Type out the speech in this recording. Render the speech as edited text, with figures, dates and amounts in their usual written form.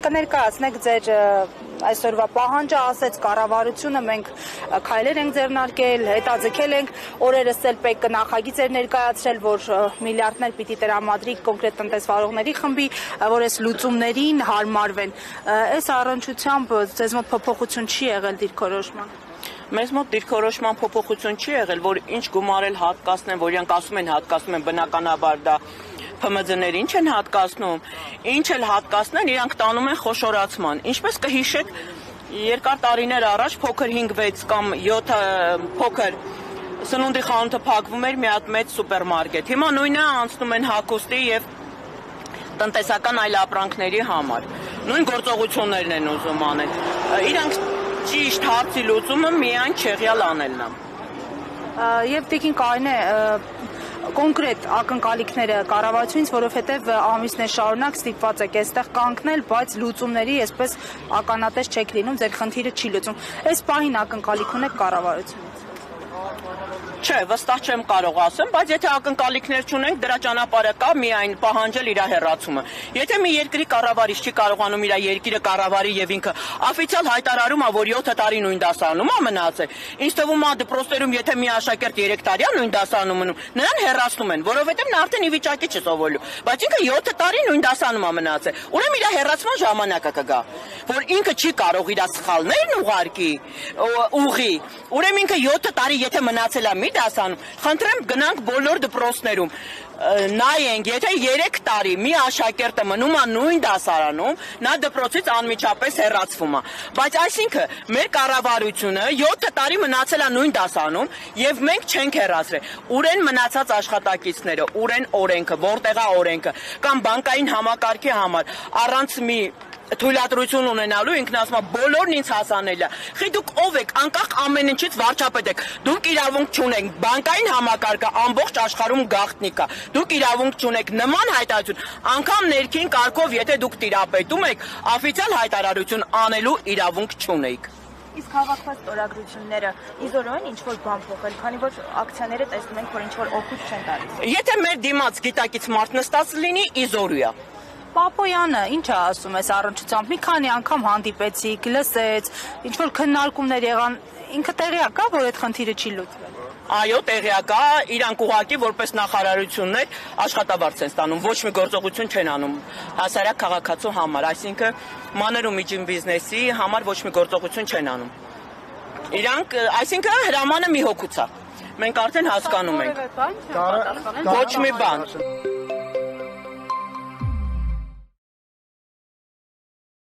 կներկայացնեք ձեր այսօրվա պահանջը, ասեց կառավարությունը, մենք քայլեր ենք ձեռնարկել, հետաձգել ենք, օրերս էլ ՊԵԿ նախագիծ էր ներկայացրել, որ միլիարդներ պիտի տրամադրի կոնկրետ տնտեսվարողների խմբի, որ այս լուծումներին հարմարվեն։ Այս առնչությամբ ձեզ մոտ փոփոխություն չի եղել դիրքորոշման։ Մեզ մոտ դիրքորոշման փոփոխություն չի եղել, որ ինչ գումարել հատկացնեն, որ իրանք ասում են բնականաբար դա ՓՄԶ-ները ինչ են հատկացնում, ինչ էլ հատկացնեն, իրանք տանում են խոշորացման։ Ինչպես կհիշեք, երկար տարիներ առաջ փոքր 5-6 կամ 7 փոքր սնունդի խանութը փակվում էր մի հատ մեծ սուպերմարկետ։ Հիմա նույնը անցնում են հագուստի եւ տնտեսական այլ ապրանքների համար։ Նույն գործողություններն են ուզում անել։ Իրանք ճիշտ հարցի լուծումը միայն չեղյալ անելն է։ Եվ տիկին Կարինե, կոնկրետ ակնկալիքները կառավարությունից, որովհետև ամիսներ շարունակ ստիպված եք այստեղ կանգնել, բայց լուծումների այսպես ականատես չեք լինում, ձեր խնդիրը չի լուծում։ Այս պահին ակնկալիք ունեք կառավարությունից։ Չէ, վստահ չեմ կարող ասեմ, բայց եթե ակնկալիքներ չունենք, դրա ճանապարհը կա միայն պահանջել իր հեռացումը։ Եթե մի երկրի կառավարիչ չի կարողանում իր երկիրը կառավարի եւ ինքը օֆիցիալ հայտարարում է, որ 7 տարի նույն դասարանում է մնացել, ինձ թվում է դպրոցներում եթե մի աշակերտ 3 տարի է նույն դասարանում մնում, նրան հեռացնում են, որովհետեւ նա արդեն ի վիճակի չի սովորելու, բայց ինքը 7 տարի նույն դասարանում է մնացել։ Ուրեմն իր հեռացման ժամանակը կգա, որ ինքը չի կարող իր սխալներն ուղարկի, ուղի։ Ուրեմն ինքը 7 տարի եթե մնացել է մի դասանում, խնդրեմ գնանք բոլոր դպրոցներում, նայենք, եթե 3 տարի մի աշակերտը մնում է նույն դասարանում, նա դպրոցից անմիջապես հեռացվում է։ Բայց այսինքն մեր կառավարությունը 7 տարի մնացել է նույն դասարանում եւ մենք չենք հեռացրել։ Ուր են մնացած աշխատակիցները, ուր են օրենքը, որտեղ է օրենքը, կամ բանկային համակարգի համար առանց մի թույլատրություն ունենալու ինքն ասում է բոլորն ինձ հասանել է։ Խի դուք ով եք, անկախ ամեն ինչից վարչապետ եք։ Դուք իրավունք չունեք, բանկային համակարգը ամբողջ աշխարհում գաղտնիք է։ Դուք իրավունք չունեք նման հայտարարություն, անգամ ներքին կարգով եթե դուք տիրապետում եք, օֆիցիալ հայտարարություն անելու իրավունք չունեք։ Իսկ հավաքված ստորագրությունները իզորու են ինչ-որ բան փոխել, քանի որ ակցիաները տեսնում ենք, որ ինչ-որ օգուտ չեն տալիս։ Եթե մեր դիմաց գիտակից մարդ նստած լինի, իզորու է։ Պապոյանը ինչ է ասում այս առնչությամբ, մի քանի անգամ հանդիպեցիք, լսեց, ինչ-որ քննարկումներ եղան, ինքը տեղյակ է, որ այդ խնդիրը չի լուծվել։ Այո, տեղյակ է, իրանք ուղղակի որպես նախարարություններ աշխատավարձ են ստանում, ոչ մի գործողություն չեն անում հասարակ քաղաքացու համար, այսինքն մանր ու միջին բիզնեսի համար ոչ մի գործողություն չեն անում։ Իրանք, այսինքն հրամանը մի հոգուց է։ Մենք արդեն հասկանում ենք։ Ոչ մի բան։ Ոչ մի բան։